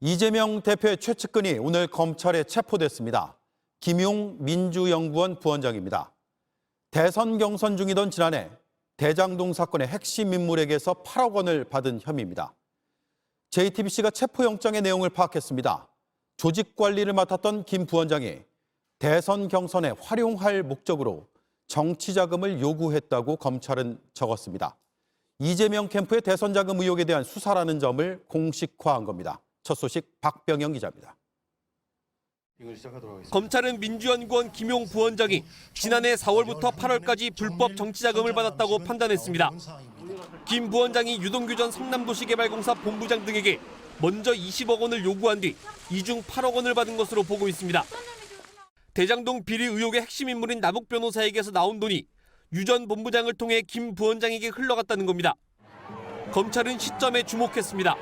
이재명 대표의 최측근이 오늘 검찰에 체포됐습니다. 김용 민주연구원 부원장입니다. 대선 경선 중이던 지난해 대장동 사건의 핵심 인물에게서 8억 원을 받은 혐의입니다. JTBC가 체포영장의 내용을 파악했습니다. 조직 관리를 맡았던 김 부원장이 대선 경선에 활용할 목적으로 정치 자금을 요구했다고 검찰은 적었습니다. 이재명 캠프의 대선 자금 의혹에 대한 수사라는 점을 공식화한 겁니다. 첫 소식 박병영 기자입니다. 검찰은 민주연구원 김용 부원장이 지난해 4월부터 8월까지 불법 정치자금을 받았다고 판단했습니다. 김 부원장이 유동규 전 성남도시개발공사 본부장 등에게 먼저 20억 원을 요구한 뒤 이 중 8억 원을 받은 것으로 보고 있습니다. 대장동 비리 의혹의 핵심 인물인 남욱 변호사에게서 나온 돈이 유 전 본부장을 통해 김 부원장에게 흘러갔다는 겁니다. 검찰은 시점에 주목했습니다.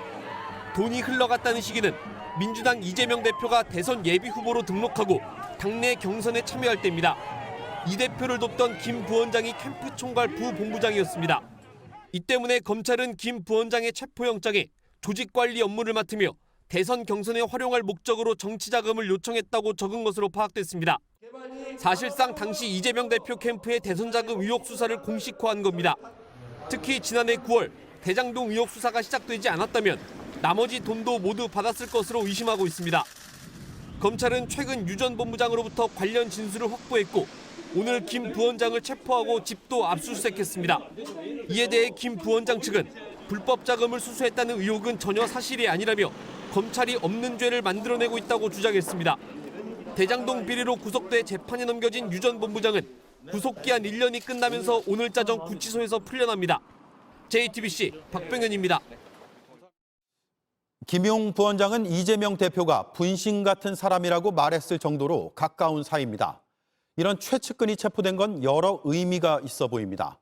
돈이 흘러갔다는 시기는 민주당 이재명 대표가 대선 예비 후보로 등록하고 당내 경선에 참여할 때입니다. 이 대표를 돕던 김 부원장이 캠프 총괄 부본부장이었습니다. 이 때문에 검찰은 김 부원장의 체포영장에 조직 관리 업무를 맡으며 대선 경선에 활용할 목적으로 정치 자금을 요청했다고 적은 것으로 파악됐습니다. 사실상 당시 이재명 대표 캠프의 대선 자금 의혹 수사를 공식화한 겁니다. 특히 지난해 9월 대장동 의혹 수사가 시작되지 않았다면 나머지 돈도 모두 받았을 것으로 의심하고 있습니다. 검찰은 최근 유 전 본부장으로부터 관련 진술을 확보했고 오늘 김 부원장을 체포하고 집도 압수수색했습니다. 이에 대해 김 부원장 측은 불법 자금을 수수했다는 의혹은 전혀 사실이 아니라며 검찰이 없는 죄를 만들어내고 있다고 주장했습니다. 대장동 비리로 구속돼 재판에 넘겨진 유 전 본부장은 구속기한 1년이 끝나면서 오늘 자정 구치소에서 풀려납니다. JTBC 박병현입니다. 김용 부원장은 이재명 대표가 분신 같은 사람이라고 말했을 정도로 가까운 사이입니다. 이런 최측근이 체포된 건 여러 의미가 있어 보입니다.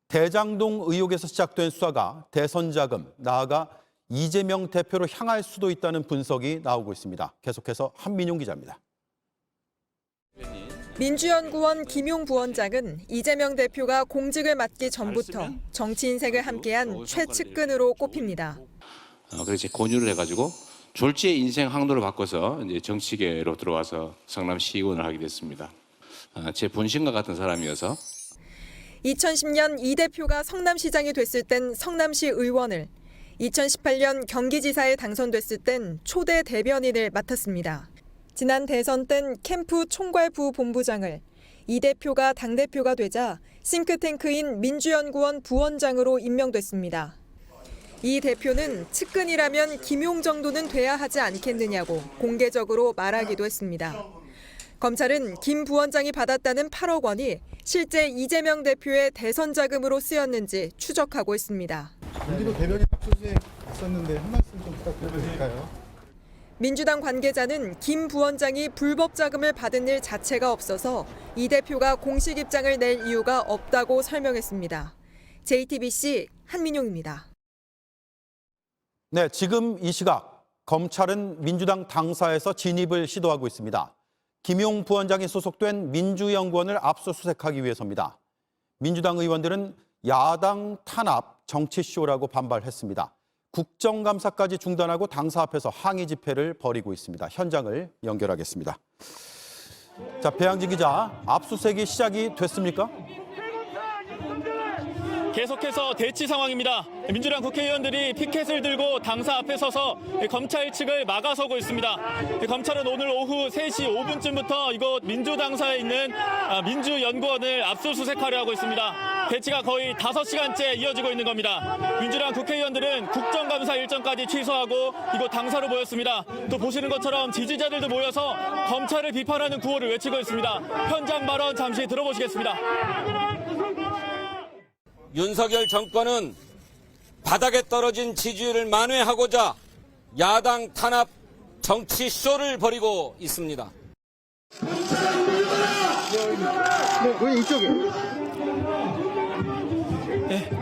대장동 의혹에서 시작된 수사가 대선 자금, 나아가 이재명 대표로 향할 수도 있다는 분석이 나오고 있습니다. 계속해서 한민용 기자입니다. 민주연구원 김용 부원장은 이재명 대표가 공직을 맡기 전부터 정치 인생을 함께한 최측근으로 꼽힙니다. 그래서 권유를 해가지고 졸지의 인생 항로를 바꿔서 이제 정치계로 들어와서 성남시의원을 하게 됐습니다. 제 본심과 같은 사람이어서 2010년 이 대표가 성남시장이 됐을 땐 성남시 의원을, 2018년 경기지사에 당선됐을 땐 초대 대변인을 맡았습니다. 지난 대선 땐 캠프 총괄부 본부장을, 이 대표가 당대표가 되자 싱크탱크인 민주연구원 부원장으로 임명됐습니다. 이 대표는 측근이라면 김용 정도는 돼야 하지 않겠느냐고 공개적으로 말하기도 했습니다. 검찰은 김 부원장이 받았다는 8억 원이 실제 이재명 대표의 대선 자금으로 쓰였는지 추적하고 있습니다. 민주도 대변인 압수수색 있었는데 한 말씀 좀 부탁드려도 될까요? 민주당 관계자는 김 부원장이 불법 자금을 받은 일 자체가 없어서 이 대표가 공식 입장을 낼 이유가 없다고 설명했습니다. JTBC 한민용입니다. 네, 지금 이 시각 검찰은 민주당 당사에서 진입을 시도하고 있습니다. 김용 부원장이 소속된 민주연구원을 압수수색하기 위해서입니다. 민주당 의원들은 야당 탄압 정치쇼라고 반발했습니다. 국정감사까지 중단하고 당사 앞에서 항의 집회를 벌이고 있습니다. 현장을 연결하겠습니다. 자, 배양진 기자, 압수수색이 시작이 됐습니까? 계속해서 대치 상황입니다. 민주당 국회의원들이 피켓을 들고 당사 앞에 서서 검찰 측을 막아서고 있습니다. 검찰은 오늘 오후 3시 5분쯤부터 이곳 민주당사에 있는 민주연구원을 압수수색하려 하고 있습니다. 대치가 거의 5시간째 이어지고 있는 겁니다. 민주당 국회의원들은 국정감사 일정까지 취소하고 이곳 당사로 모였습니다. 또 보시는 것처럼 지지자들도 모여서 검찰을 비판하는 구호를 외치고 있습니다. 현장 발언 잠시 들어보시겠습니다. 윤석열 정권은 바닥에 떨어진 지지율을 만회하고자 야당 탄압 정치쇼를 벌이고 있습니다. 왜 이쪽에?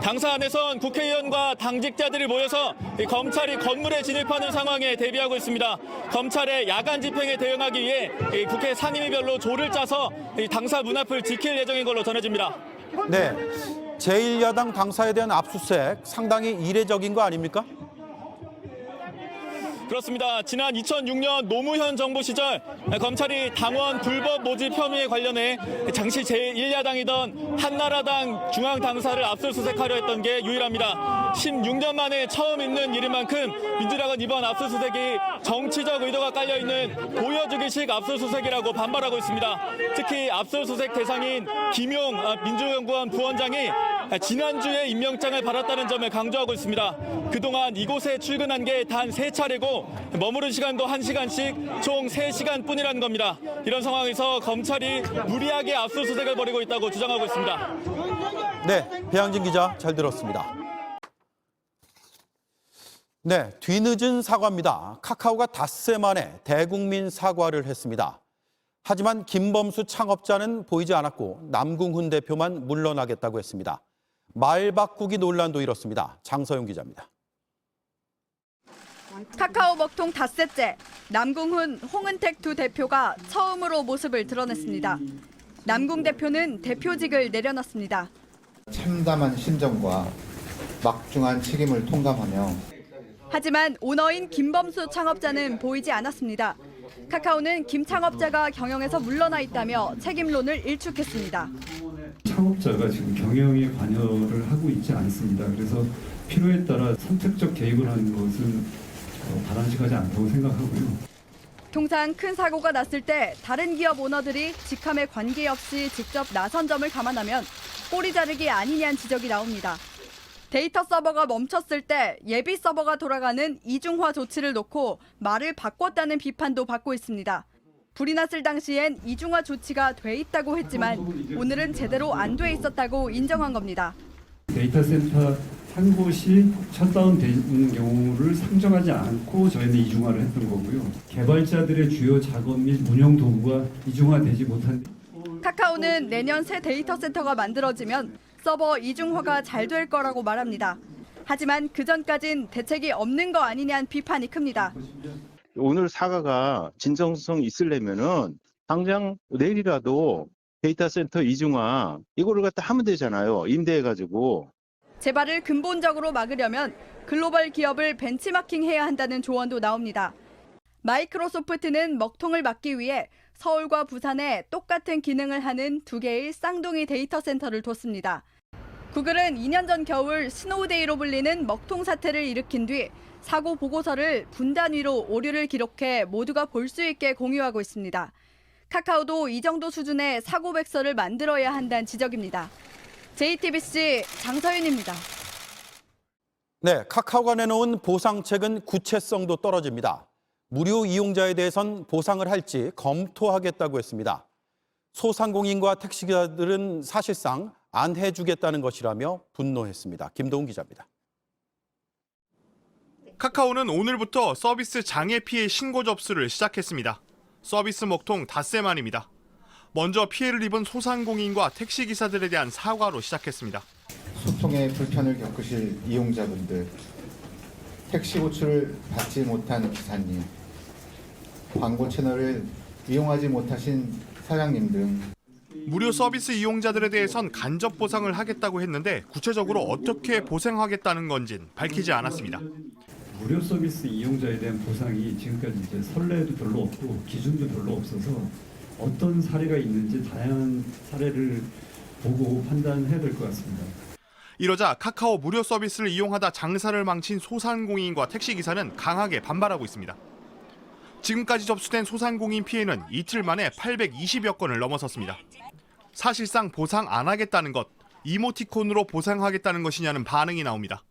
당사 안에선 국회의원과 당직자들이 모여서 검찰이 건물에 진입하는 상황에 대비하고 있습니다. 검찰의 야간 집행에 대응하기 위해 국회 상임위별로 조를 짜서 당사 문 앞을 지킬 예정인 걸로 전해집니다. 네, 제1야당 당사에 대한 압수수색 상당히 이례적인 거 아닙니까? 그렇습니다. 지난 2006년 노무현 정부 시절 검찰이 당원 불법 모집 혐의에 관련해 당시 제1야당이던 한나라당 중앙당사를 압수수색하려 했던 게 유일합니다. 16년 만에 처음 있는 일인 만큼 민주당은 이번 압수수색이 정치적 의도가 깔려있는 보여주기식 압수수색이라고 반발하고 있습니다. 특히 압수수색 대상인 김용 민주연구원 부원장이 지난주에 임명장을 받았다는 점을 강조하고 있습니다. 그동안 이곳에 출근한 게 단 3차례고 머무른 시간도 1시간씩 총 3시간 뿐이라는 겁니다. 이런 상황에서 검찰이 무리하게 압수수색을 벌이고 있다고 주장하고 있습니다. 네, 배양진 기자 잘 들었습니다. 네, 뒤늦은 사과입니다. 카카오가 닷새 만에 대국민 사과를 했습니다. 하지만 김범수 창업자는 보이지 않았고 남궁훈 대표만 물러나겠다고 했습니다. 말 바꾸기 논란도 일었습니다. 장서영 기자입니다. 카카오 먹통 닷새째, 남궁훈, 홍은택 두 대표가 처음으로 모습을 드러냈습니다. 남궁 대표는 대표직을 내려놨습니다. 참담한 심정과 막중한 책임을 통감하며 하지만 오너인 김범수 창업자는 보이지 않았습니다. 카카오는 김 창업자가 경영에서 물러나 있다며 책임론을 일축했습니다. 창업자가 지금 경영에 관여를 하고 있지 않습니다. 그래서 필요에 따라 선택적 개입을 하는 것은 바람직하지 않다고 생각하고요. 통상 큰 사고가 났을 때 다른 기업 오너들이 직함에 관계없이 직접 나선 점을 감안하면 꼬리 자르기 아니냐는 지적이 나옵니다. 데이터 서버가 멈췄을 때 예비 서버가 돌아가는 이중화 조치를 놓고 말을 바꿨다는 비판도 받고 있습니다. 불이 났을 당시엔 이중화 조치가 돼 있다고 했지만 오늘은 제대로 안 돼 있었다고 인정한 겁니다. 데이터 센터 한 곳이 셧다운되는 경우를 상정하지 않고 저희는 이중화를 했던 거고요. 개발자들의 주요 작업 및 운영 도구가 이중화되지 못한 카카오는 내년 새 데이터 센터가 만들어지면 서버 이중화가 잘 될 거라고 말합니다. 하지만 그전까진 대책이 없는 거 아니냐는 비판이 큽니다. 오늘 사과가 진정성 있으려면은 당장 내일이라도 데이터 센터 이중화 이거를 갖다 하면 되잖아요. 임대해가지고. 재발을 근본적으로 막으려면 글로벌 기업을 벤치마킹해야 한다는 조언도 나옵니다. 마이크로소프트는 먹통을 막기 위해 서울과 부산에 똑같은 기능을 하는 2개의 쌍둥이 데이터 센터를 뒀습니다. 구글은 2년 전 겨울 스노우데이로 불리는 먹통 사태를 일으킨 뒤 사고 보고서를 분단위로 오류를 기록해 모두가 볼 수 있게 공유하고 있습니다. 카카오도 이 정도 수준의 사고 백서를 만들어야 한다는 지적입니다. JTBC 장서윤입니다. 네, 카카오가 내놓은 보상책은 구체성도 떨어집니다. 무료 이용자에 대해선 보상을 할지 검토하겠다고 했습니다. 소상공인과 택시기사들은 사실상 안 해주겠다는 것이라며 분노했습니다. 김동훈 기자입니다. 카카오는 오늘부터 서비스 장애 피해 신고 접수를 시작했습니다. 서비스 먹통 닷새 만입니다. 먼저 피해를 입은 소상공인과 택시기사들에 대한 사과로 시작했습니다. 소통에 불편을 겪으실 이용자분들, 택시 호출을 받지 못한 기사님, 광고 채널을 이용하지 못하신 사장님 등 무료 서비스 이용자들에 대해선 간접 보상을 하겠다고 했는데 구체적으로 어떻게 보상하겠다는 건진 밝히지 않았습니다. 무료 서비스 이용자에 대한 보상이 지금까지 이제 선례도 별로 없고 기준도 별로 없어서 어떤 사례가 있는지 다양한 사례를 보고 판단해야 될 것 같습니다. 이러자 카카오 무료 서비스를 이용하다 장사를 망친 소상공인과 택시기사는 강하게 반발하고 있습니다. 지금까지 접수된 소상공인 피해는 이틀 만에 820여 건을 넘어섰습니다. 사실상 보상 안 하겠다는 것, 이모티콘으로 보상하겠다는 것이냐는 반응이 나옵니다.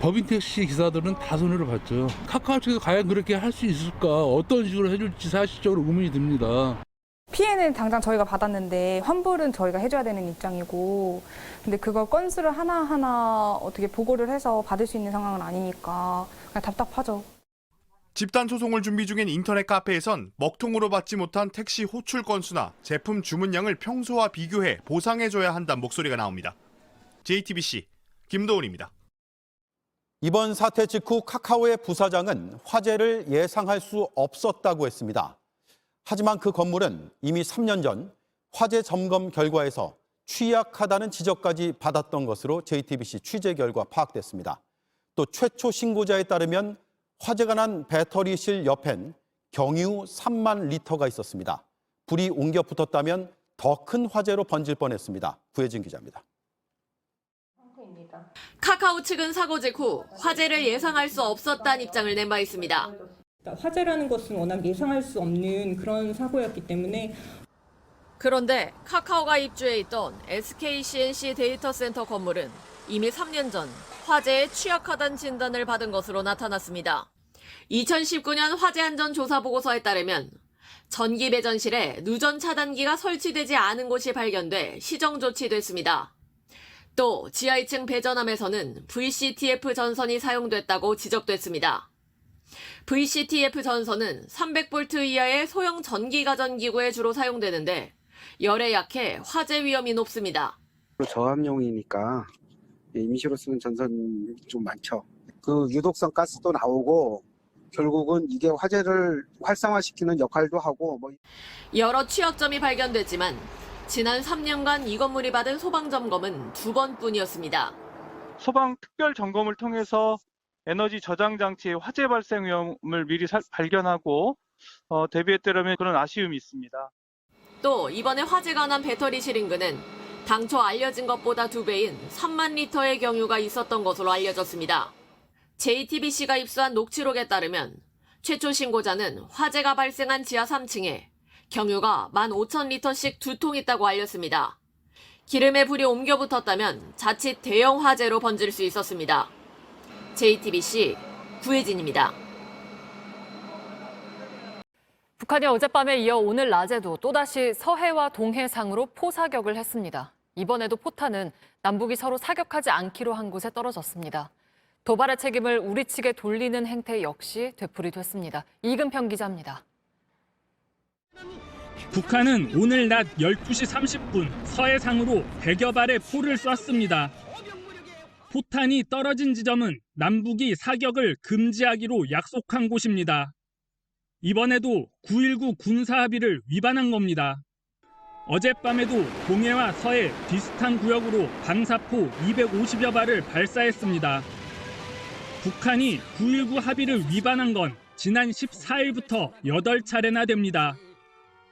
법인 택시 기사들은 다 손해를 봤죠. 카카오 측에서 과연 그렇게 할 수 있을까? 어떤 식으로 해줄지 사실적으로 의문이 듭니다. 피해는 당장 저희가 받았는데 환불은 저희가 해줘야 되는 입장이고, 근데 그걸 건수를 하나하나 어떻게 보고를 해서 받을 수 있는 상황은 아니니까 그냥 답답하죠. 집단 소송을 준비 중인 인터넷 카페에선 먹통으로 받지 못한 택시 호출 건수나 제품 주문량을 평소와 비교해 보상해줘야 한다는 목소리가 나옵니다. JTBC 김도훈입니다. 이번 사태 직후 카카오의 부사장은 화재를 예상할 수 없었다고 했습니다. 하지만 그 건물은 이미 3년 전 화재 점검 결과에서 취약하다는 지적까지 받았던 것으로 JTBC 취재 결과 파악됐습니다. 또 최초 신고자에 따르면 화재가 난 배터리실 옆엔 경유 3만 리터가 있었습니다. 불이 옮겨 붙었다면 더 큰 화재로 번질 뻔했습니다. 구혜진 기자입니다. 카카오 측은 사고 직후 화재를 예상할 수 없었다는 입장을 낸 바 있습니다. 화재라는 것은 워낙 예상할 수 없는 그런 사고였기 때문에. 그런데 카카오가 입주해 있던 SK-CNC 데이터 센터 건물은 이미 3년 전 화재에 취약하다는 진단을 받은 것으로 나타났습니다. 2019년 화재안전조사보고서에 따르면 전기 배전실에 누전 차단기가 설치되지 않은 곳이 발견돼 시정 조치됐습니다. 또 지하 2층 배전함에서는 VCTF 전선이 사용됐다고 지적됐습니다. VCTF 전선은 300V 이하의 소형 전기가전기구에 주로 사용되는데 열에 약해 화재 위험이 높습니다. 저압용이니까 임시로 쓰는 전선이 좀 많죠. 그 유독성 가스도 나오고 결국은 이게 화재를 활성화시키는 역할도 하고 여러 취약점이 발견됐지만 지난 3년간 이 건물이 받은 소방 점검은 2번뿐이었습니다. 소방 특별 점검을 통해서 에너지 저장 장치의 화재 발생 위험을 미리 발견하고 대비했더라면 그런 아쉬움이 있습니다. 또 이번에 화재가 난 배터리실 인근은 당초 알려진 것보다 2배인 3만 리터의 경유가 있었던 것으로 알려졌습니다. JTBC가 입수한 녹취록에 따르면 최초 신고자는 화재가 발생한 지하 3층에 경유가 15,000리터씩 2통 있다고 알렸습니다. 기름에 불이 옮겨 붙었다면 자칫 대형 화재로 번질 수 있었습니다. JTBC 구혜진입니다. 북한이 어젯밤에 이어 오늘 낮에도 또다시 서해와 동해상으로 포사격을 했습니다. 이번에도 포탄은 남북이 서로 사격하지 않기로 한 곳에 떨어졌습니다. 도발의 책임을 우리 측에 돌리는 행태 역시 되풀이됐습니다. 이근평 기자입니다. 북한은 오늘 낮 12시 30분 서해상으로 100여 발의 포를 쐈습니다. 포탄이 떨어진 지점은 남북이 사격을 금지하기로 약속한 곳입니다. 이번에도 9.19 군사합의를 위반한 겁니다. 어젯밤에도 동해와 서해 비슷한 구역으로 방사포 250여 발을 발사했습니다. 북한이 9.19 합의를 위반한 건 지난 14일부터 8차례나 됩니다.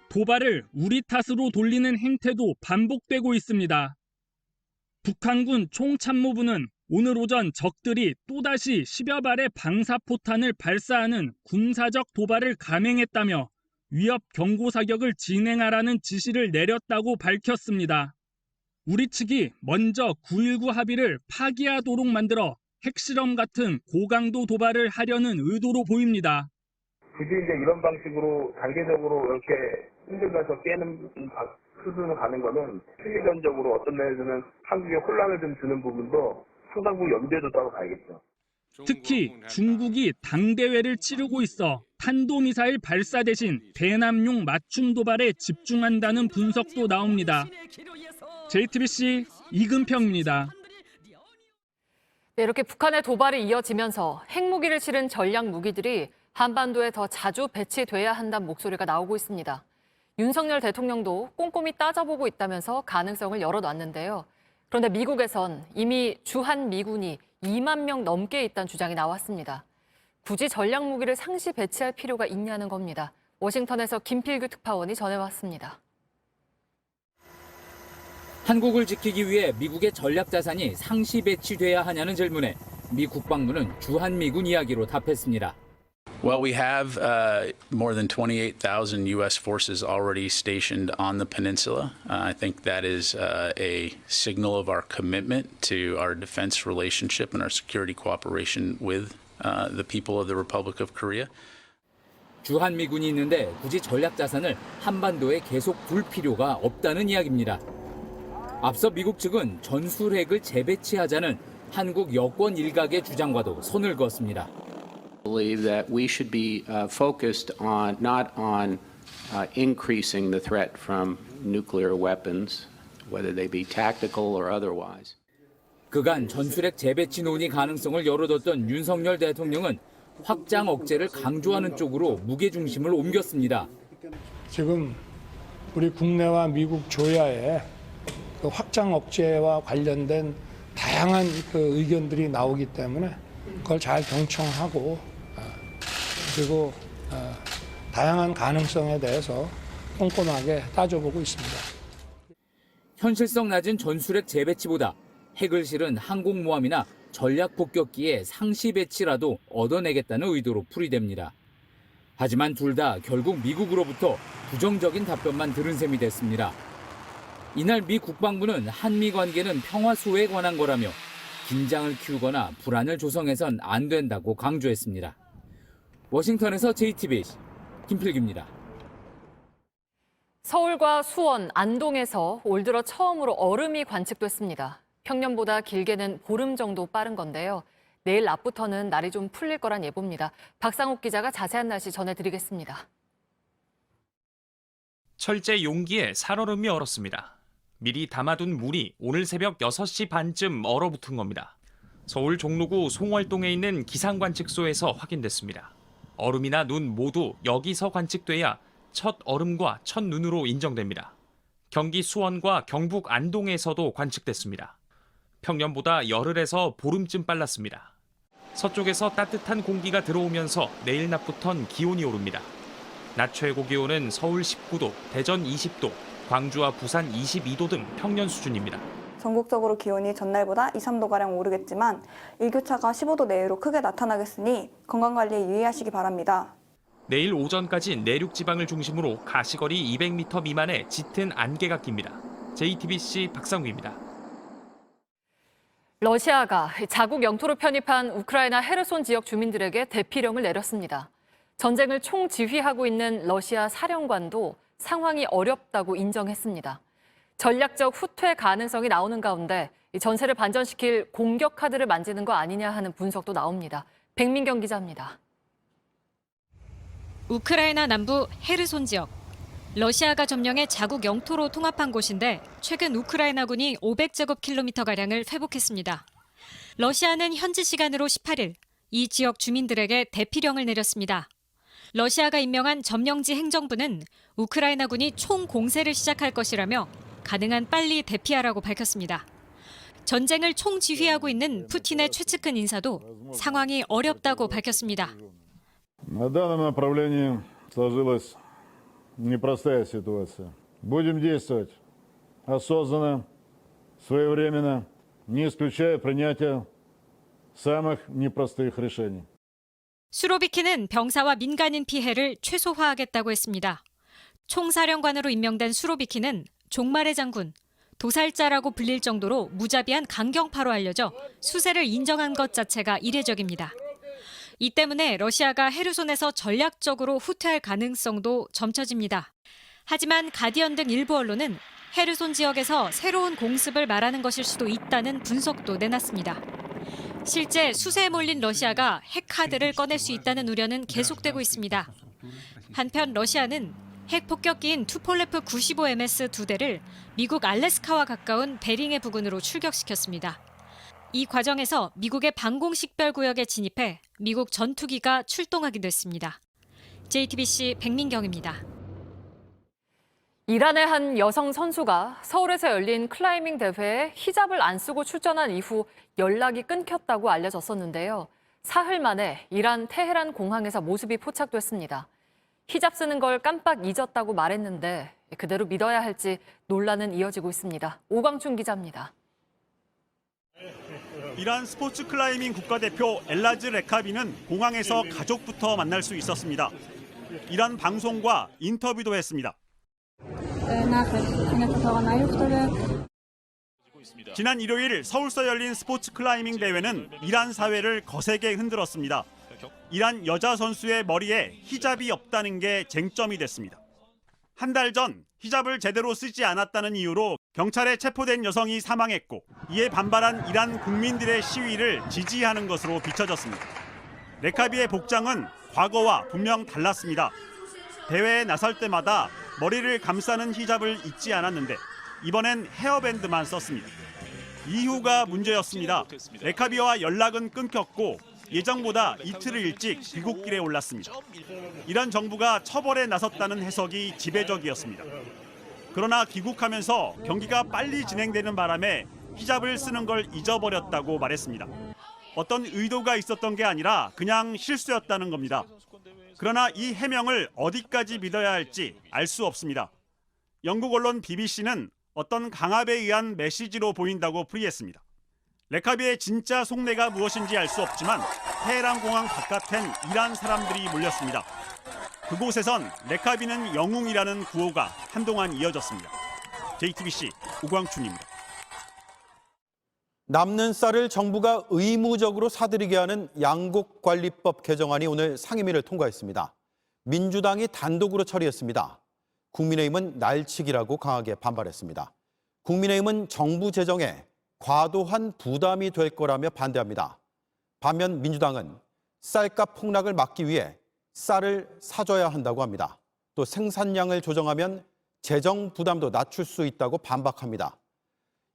도발을 우리 탓으로 돌리는 행태도 반복되고 있습니다. 북한군 총참모부는 오늘 오전 적들이 또다시 10여 발의 방사포탄을 발사하는 군사적 도발을 감행했다며 위협 경고 사격을 진행하라는 지시를 내렸다고 밝혔습니다. 우리 측이 먼저 9.19 합의를 파기하도록 만들어 핵실험 같은 고강도 도발을 하려는 의도로 보입니다. 굳이 이제 이런 방식으로 단계적으로 이렇게 흔들면서 깨는 수준을 가는 거는 실리전적으로 어떤 면에서는 한국에 혼란을 좀 주는 부분도 상당 부분 염두에 뒀다고 봐야겠죠. 특히 중국이 당대회를 치르고 있어 탄도미사일 발사 대신 대남용 맞춤 도발에 집중한다는 분석도 나옵니다. JTBC 이근평입니다. 네, 이렇게 북한의 도발이 이어지면서 핵무기를 실은 전략 무기들이 한반도에 더 자주 배치돼야 한다는 목소리가 나오고 있습니다. 윤석열 대통령도 꼼꼼히 따져보고 있다면서 가능성을 열어놨는데요. 그런데 미국에선 이미 주한미군이 2만 명 넘게 있다는 주장이 나왔습니다. 굳이 전략 무기를 상시 배치할 필요가 있냐는 겁니다. 워싱턴에서 김필규 특파원이 전해왔습니다. 한국을 지키기 위해 미국의 전략 자산이 상시 배치돼야 하냐는 질문에 미 국방부는 주한미군 이야기로 답했습니다. Well, we have more than 28,000 U.S. forces already stationed on the peninsula. I think that is a signal of our commitment to our defense relationship and our security cooperation with the people of the Republic of Korea. 주한미군이 있는데 굳이 전략 자산을 한반도에 계속 둘 필요가 없다는 이야기입니다. 앞서 미국 측은 전술핵을 재배치하자는 한국 여권 일각의 주장과도 선을 그었습니다. I believe that we should be focused on not on increasing the threat from nuclear weapons, whether they be tactical or otherwise. 그간 전술핵 재배치 논의 가능성을 열어뒀던 윤석열 대통령은 확장 억제를 강조하는 쪽으로 무게 중심을 옮겼습니다. 지금 우리 국내와 미국 조야에 그 확장 억제와 관련된 다양한 그 의견들이 나오기 때문에 그걸 잘 경청하고 그리고 다양한 가능성에 대해서 꼼꼼하게 따져보고 있습니다. 현실성 낮은 전술핵 재배치보다 핵을 실은 항공모함이나 전략폭격기의 상시 배치라도 얻어내겠다는 의도로 풀이됩니다. 하지만 둘 다 결국 미국으로부터 부정적인 답변만 들은 셈이 됐습니다. 이날 미 국방부는 한미 관계는 평화 수호에 관한 거라며 긴장을 키우거나 불안을 조성해선 안 된다고 강조했습니다. 워싱턴에서 JTBC 김필기입니다. 서울과 수원, 안동에서 올 들어 처음으로 얼음이 관측됐습니다. 평년보다 길게는 보름 정도 빠른 건데요. 내일 낮부터는 날이 좀 풀릴 거란 예보입니다. 박상욱 기자가 자세한 날씨 전해드리겠습니다. 철제 용기에 살얼음이 얼었습니다. 미리 담아둔 물이 오늘 새벽 6시 반쯤 얼어붙은 겁니다. 서울 종로구 송월동에 있는 기상관측소에서 확인됐습니다. 얼음이나 눈 모두 여기서 관측돼야 첫 얼음과 첫 눈으로 인정됩니다. 경기 수원과 경북 안동에서도 관측됐습니다. 평년보다 열흘에서 보름쯤 빨랐습니다. 서쪽에서 따뜻한 공기가 들어오면서 내일 낮부턴 기온이 오릅니다. 낮 최고 기온은 서울 19도, 대전 20도, 광주와 부산 22도 등 평년 수준입니다. 전국적으로 기온이 전날보다 2, 3도가량 오르겠지만 일교차가 15도 내외로 크게 나타나겠으니 건강관리에 유의하시기 바랍니다. 내일 오전까지 내륙 지방을 중심으로 가시거리 200m 미만의 짙은 안개가 낍니다. JTBC 박상우입니다. 러시아가 자국 영토로 편입한 우크라이나 헤르손 지역 주민들에게 대피령을 내렸습니다. 전쟁을 총지휘하고 있는 러시아 사령관도 상황이 어렵다고 인정했습니다. 전략적 후퇴 가능성이 나오는 가운데 전세를 반전시킬 공격 카드를 만지는 거 아니냐 하는 분석도 나옵니다. 백민경 기자입니다. 우크라이나 남부 헤르손 지역. 러시아가 점령해 자국 영토로 통합한 곳인데 최근 우크라이나군이 500제곱킬로미터가량을 회복했습니다. 러시아는 현지 시간으로 18일 이 지역 주민들에게 대피령을 내렸습니다. 러시아가 임명한 점령지 행정부는 우크라이나군이 총공세를 시작할 것이라며 가능한 빨리 대피하라고 밝혔습니다. 전쟁을 총지휘하고 있는 푸틴의 최측근 인사도 상황이 어렵다고 밝혔습니다. На данном направлении сложилась непростая ситуация. Будем действовать осознанно, своевременно, не исключая принятия самых непростых решений. 수로비키는 병사와 민간인 피해를 최소화하겠다고 했습니다. 총사령관으로 임명된 수로비키는 종말의 장군, 도살자라고 불릴 정도로 무자비한 강경파로 알려져 수세를 인정한 것 자체가 이례적입니다. 이 때문에 러시아가 헤르손에서 전략적으로 후퇴할 가능성도 점쳐집니다. 하지만 가디언 등 일부 언론은 헤르손 지역에서 새로운 공습을 말하는 것일 수도 있다는 분석도 내놨습니다. 실제 수세에 몰린 러시아가 핵카드를 꺼낼 수 있다는 우려는 계속되고 있습니다. 한편 러시아는 핵 폭격기인 투폴레프 95MS 2대를 미국 알래스카와 가까운 베링해 부근으로 출격시켰습니다. 이 과정에서 미국의 방공식별구역에 진입해 미국 전투기가 출동하기도 했습니다. JTBC 백민경입니다. 이란의 한 여성 선수가 서울에서 열린 클라이밍 대회에 히잡을 안 쓰고 출전한 이후 연락이 끊겼다고 알려졌었는데요. 사흘 만에 이란 테헤란 공항에서 모습이 포착됐습니다. 히잡 쓰는 걸 깜빡 잊었다고 말했는데 그대로 믿어야 할지 논란은 이어지고 있습니다. 오광춘 기자입니다. 이란 스포츠 클라이밍 국가대표 엘라즈 레카비는 공항에서 가족부터 만날 수 있었습니다. 이란 방송과 인터뷰도 했습니다. 지난 일요일 서울서 열린 스포츠 클라이밍 대회는 이란 사회를 거세게 흔들었습니다. 이란 여자 선수의 머리에 히잡이 없다는 게 쟁점이 됐습니다. 한 달 전 히잡을 제대로 쓰지 않았다는 이유로 경찰에 체포된 여성이 사망했고 이에 반발한 이란 국민들의 시위를 지지하는 것으로 비춰졌습니다. 레카비의 복장은 과거와 분명 달랐습니다. 대회에 나설 때마다 머리를 감싸는 히잡을 잊지 않았는데 이번엔 헤어밴드만 썼습니다. 이유가 문제였습니다. 레카비와 연락은 끊겼고 예정보다 이틀 일찍 귀국길에 올랐습니다. 이란 정부가 처벌에 나섰다는 해석이 지배적이었습니다. 그러나 귀국하면서 경기가 빨리 진행되는 바람에 히잡을 쓰는 걸 잊어버렸다고 말했습니다. 어떤 의도가 있었던 게 아니라 그냥 실수였다는 겁니다. 그러나 이 해명을 어디까지 믿어야 할지 알 수 없습니다. 영국 언론 BBC는 어떤 강압에 의한 메시지로 보인다고 풀이했습니다. 레카비의 진짜 속내가 무엇인지 알 수 없지만 테헤란 공항 바깥엔 이란 사람들이 몰렸습니다. 그곳에선 레카비는 영웅이라는 구호가 한동안 이어졌습니다. JTBC 우광춘입니다. 남는 쌀을 정부가 의무적으로 사들이게 하는 양곡관리법 개정안이 오늘 상임위를 통과했습니다. 민주당이 단독으로 처리했습니다. 국민의힘은 날치기라고 강하게 반발했습니다. 국민의힘은 정부 재정에 과도한 부담이 될 거라며 반대합니다. 반면 민주당은 쌀값 폭락을 막기 위해 쌀을 사줘야 한다고 합니다. 또 생산량을 조정하면 재정 부담도 낮출 수 있다고 반박합니다.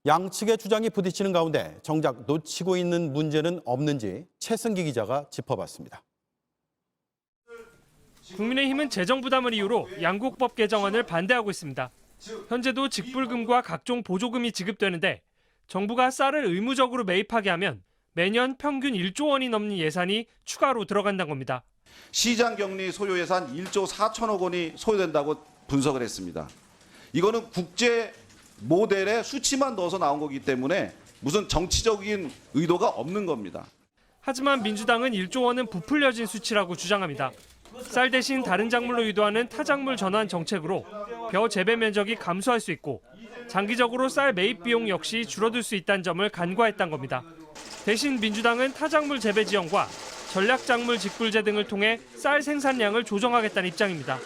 양측의 주장이 부딪히는 가운데 정작 놓치고 있는 문제는 없는지 최승기 기자가 짚어봤습니다. 국민의힘은 재정 부담을 이유로 양곡법 개정안을 반대하고 있습니다. 현재도 직불금과 각종 보조금이 지급되는데 정부가 쌀을 의무적으로 매입하게 하면 매년 평균 1조 원이 넘는 예산이 추가로 들어간다는 겁니다. 시장격리 소요 예산 1조 4천억 원이 소요된다고 분석을 했습니다. 이거는 국제 모델에 수치만 넣어서 나온 거기 때문에 무슨 정치적인 의도가 없는 겁니다. 하지만 민주당은 1조 원은 부풀려진 수치라고 주장합니다. 쌀 대신 다른 작물로 유도하는 타작물 전환 정책으로 벼 재배 면적이 감소할 수 있고 장기적으로 쌀 매입 비용 역시 줄어들 수 있다는 점을 간과했다는 겁니다. 대신 민주당은 타작물 재배 지원과 전략작물 직불제 등을 통해 쌀 생산량을 조정하겠다는 입장입니다.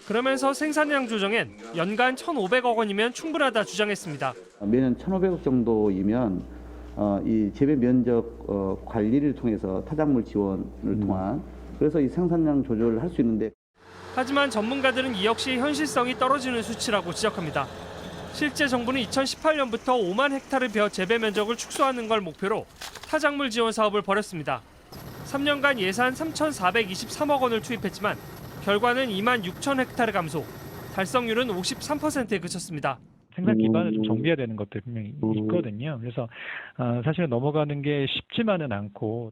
그러면서 생산량 조정엔 연간 1,500억 원이면 충분하다 주장했습니다. 매년 1,500억 정도이면 이 재배 면적 관리를 통해서 타작물 지원을 통한 그래서 이 생산량 조절을 할 수 있는데 하지만 전문가들은 이 역시 현실성이 떨어지는 수치라고 지적합니다. 실제 정부는 2018년부터 5만 헥타르 벼 재배 면적을 축소하는 걸 목표로 타작물 지원 사업을 벌였습니다. 3년간 예산 3,423억 원을 투입했지만 결과는 2만 6천 헥타르 감소, 달성률은 53%에 그쳤습니다. 생산 기반을 좀 정비해야 되는 것들이 분명히 있거든요. 그래서 사실은 넘어가는 게 쉽지만은 않고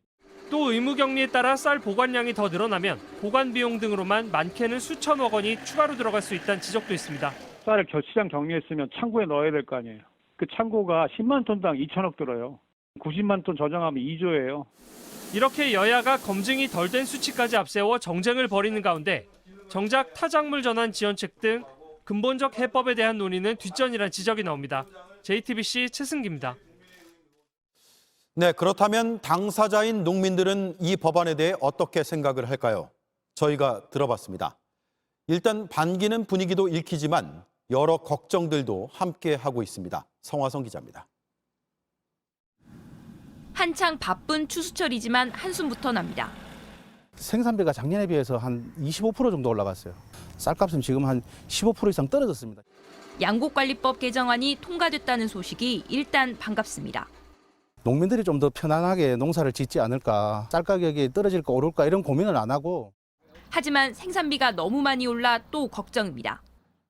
또 의무격리에 따라 쌀 보관량이 더 늘어나면 보관 비용 등으로만 많게는 수천억 원이 추가로 들어갈 수 있다는 지적도 있습니다. 쌀을 시장 격리했으면 창고에 넣어야 될 거 아니에요. 그 창고가 10만 톤당 2천억 들어요. 90만 톤 저장하면 2조예요. 이렇게 여야가 검증이 덜 된 수치까지 앞세워 정쟁을 벌이는 가운데 정작 타작물 전환 지원책 등 근본적 해법에 대한 논의는 뒷전이라는 지적이 나옵니다. JTBC 최승기입니다. 네, 그렇다면 당사자인 농민들은 이 법안에 대해 어떻게 생각을 할까요? 저희가 들어봤습니다. 일단 반기는 분위기도 읽히지만 여러 걱정들도 함께 하고 있습니다. 성화성 기자입니다. 한창 바쁜 추수철이지만 한숨부터 납니다. 생산비가 작년에 비해서 한 25% 정도 올라갔어요. 쌀값은 지금 한 15% 이상 떨어졌습니다. 양곡관리법 개정안이 통과됐다는 소식이 일단 반갑습니다. 농민들이 좀 더 편안하게 농사를 짓지 않을까, 쌀 가격이 떨어질까 오를까 이런 고민을 안 하고. 하지만 생산비가 너무 많이 올라 또 걱정입니다.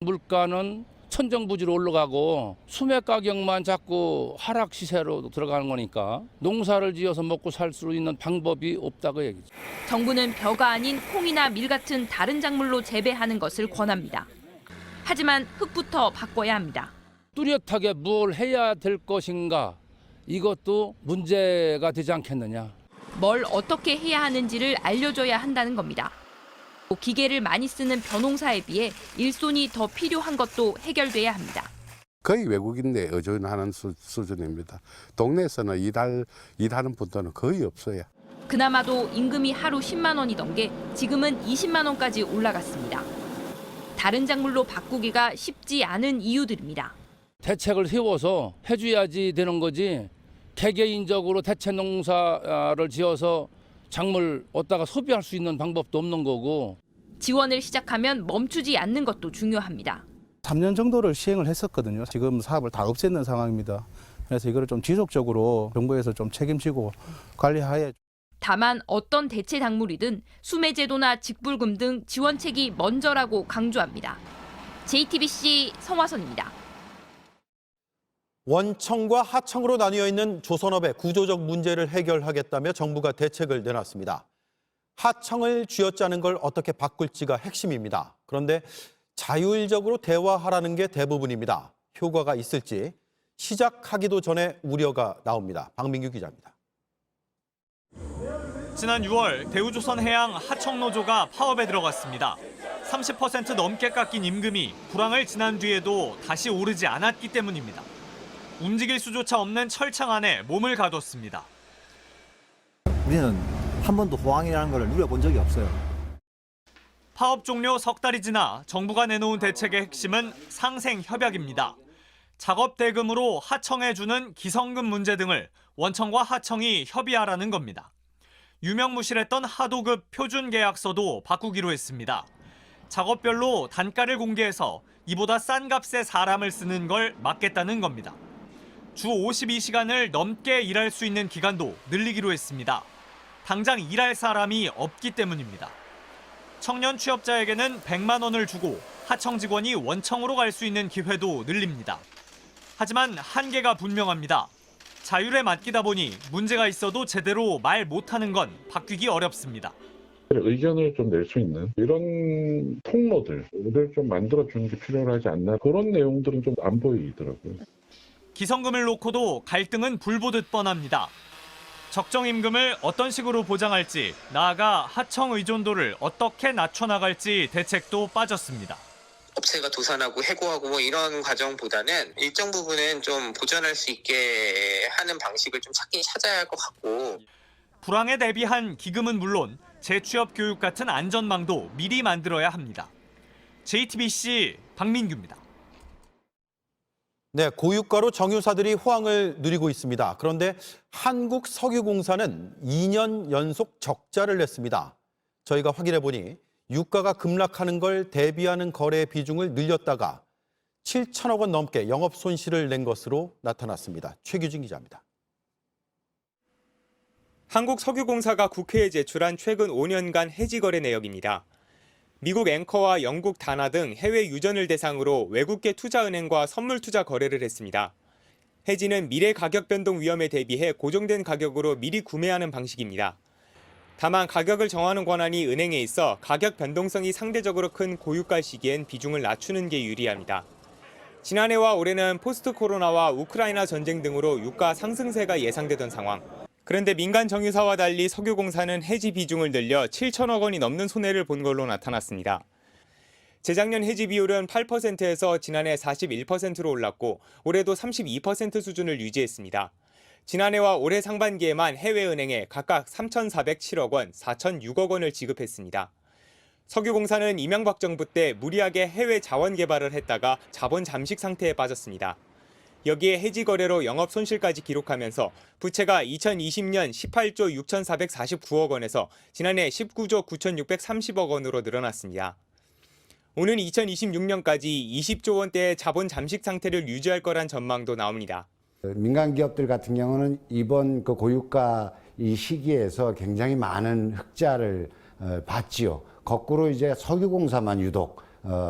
물가는 천정부지로 올라가고 수매 가격만 자꾸 하락 시세로 들어가는 거니까 농사를 지어서 먹고 살 수 있는 방법이 없다고 얘기죠. 정부는 벼가 아닌 콩이나 밀 같은 다른 작물로 재배하는 것을 권합니다. 하지만 흙부터 바꿔야 합니다. 뚜렷하게 뭘 해야 될 것인가 이것도 문제가 되지 않겠느냐. 뭘 어떻게 해야 하는지를 알려줘야 한다는 겁니다. 기계를 많이 쓰는 벼농사에 비해 일손이 더 필요한 것도 해결돼야 합니다. 거의 외국인에 의존하는 수준입니다. 동네에서는 일하는 분들은 거의 없어요. 그나마도 임금이 하루 10만 원이던 게 지금은 20만 원까지 올라갔습니다. 다른 작물로 바꾸기가 쉽지 않은 이유들입니다. 대책을 세워서 해줘야지 되는 거지 개개인적으로 대체 농사를 지어서 작물 얻다가 소비할 수 있는 방법도 없는 거고. 지원을 시작하면 멈추지 않는 것도 중요합니다. 3년 정도를 시행을 했었거든요. 지금 사업을 다 없애는 상황입니다. 그래서 이거를 좀 지속적으로 정부에서 좀 책임지고 관리하에. 다만 어떤 대체 작물이든 수매제도나 직불금 등 지원책이 먼저라고 강조합니다. JTBC 성화선입니다. 원청과 하청으로 나뉘어 있는 조선업의 구조적 문제를 해결하겠다며 정부가 대책을 내놨습니다. 하청을 쥐어짜는 걸 어떻게 바꿀지가 핵심입니다. 그런데 자율적으로 대화하라는 게 대부분입니다. 효과가 있을지 시작하기도 전에 우려가 나옵니다. 박민규 기자입니다. 지난 6월 대우조선해양 하청노조가 파업에 들어갔습니다. 30% 넘게 깎인 임금이 불황을 지난 뒤에도 다시 오르지 않았기 때문입니다. 움직일 수조차 없는 철창 안에 몸을 가뒀습니다. 우리는 한 번도 호황이라는 걸 누려본 적이 없어요. 파업 종료 석 달이 지나 정부가 내놓은 대책의 핵심은 상생협약입니다. 작업 대금으로 하청에 주는 기성금 문제 등을 원청과 하청이 협의하라는 겁니다. 유명무실했던 하도급 표준계약서도 바꾸기로 했습니다. 작업별로 단가를 공개해서 이보다 싼 값에 사람을 쓰는 걸 막겠다는 겁니다. 주 52시간을 넘게 일할 수 있는 기간도 늘리기로 했습니다. 당장 일할 사람이 없기 때문입니다. 청년 취업자에게는 100만 원을 주고 하청 직원이 원청으로 갈 수 있는 기회도 늘립니다. 하지만 한계가 분명합니다. 자율에 맡기다 보니 문제가 있어도 제대로 말 못하는 건 바뀌기 어렵습니다. 의견을 좀 낼 수 있는 이런 통로들을 좀 만들어주는 게 필요하지 않나, 그런 내용들은 좀 안 보이더라고요. 기성금을 놓고도 갈등은 불보듯 뻔합니다. 적정 임금을 어떤 식으로 보장할지, 나아가 하청 의존도를 어떻게 낮춰나갈지 대책도 빠졌습니다. 업체가 도산하고 해고하고 뭐 이런 과정보다는 일정 부분은 좀 보전할 수 있게 하는 방식을 좀 찾아야 할 것 같고. 불황에 대비한 기금은 물론 재취업 교육 같은 안전망도 미리 만들어야 합니다. JTBC 박민규입니다. 네, 고유가로 정유사들이 호황을 누리고 있습니다. 그런데 한국석유공사는 2년 연속 적자를 냈습니다. 저희가 확인해 보니 유가가 급락하는 걸 대비하는 거래 비중을 늘렸다가 7천억 원 넘게 영업 손실을 낸 것으로 나타났습니다. 최규진 기자입니다. 한국석유공사가 국회에 제출한 최근 5년간 해지 거래 내역입니다. 미국 앵커와 영국 다나 등 해외 유전을 대상으로 외국계 투자은행과 선물 투자 거래를 했습니다. 해지는 미래 가격 변동 위험에 대비해 고정된 가격으로 미리 구매하는 방식입니다. 다만 가격을 정하는 권한이 은행에 있어 가격 변동성이 상대적으로 큰 고유가 시기엔 비중을 낮추는 게 유리합니다. 지난해와 올해는 포스트 코로나와 우크라이나 전쟁 등으로 유가 상승세가 예상되던 상황. 그런데 민간 정유사와 달리 석유공사는 해지 비중을 늘려 7천억 원이 넘는 손해를 본 걸로 나타났습니다. 재작년 해지 비율은 8%에서 지난해 41%로 올랐고 올해도 32% 수준을 유지했습니다. 지난해와 올해 상반기에만 해외은행에 각각 3,407억 원, 4,006억 원을 지급했습니다. 석유공사는 이명박 정부 때 무리하게 해외 자원 개발을 했다가 자본 잠식 상태에 빠졌습니다. 여기에 해지 거래로 영업 손실까지 기록하면서 부채가 2020년 18조 6,449억 원에서 지난해 19조 9,630억 원으로 늘어났습니다. 오는 2026년까지 20조 원대의 자본 잠식 상태를 유지할 거란 전망도 나옵니다. 민간 기업들 같은 경우는 이번 그 고유가 이 시기에서 굉장히 많은 흑자를 봤지요. 거꾸로 이제 석유공사만 유독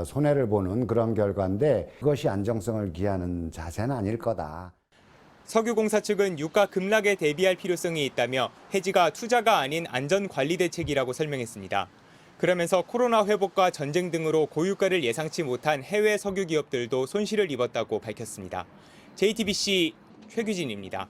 손해를 보는 그런 결과인데 그것이 안정성을 기하는 자세는 아닐 거다. 석유공사 측은 유가 급락에 대비할 필요성이 있다며 해지가 투자가 아닌 안전관리 대책이라고 설명했습니다. 그러면서 코로나 회복과 전쟁 등으로 고유가를 예상치 못한 해외 석유 기업들도 손실을 입었다고 밝혔습니다. JTBC 최규진입니다.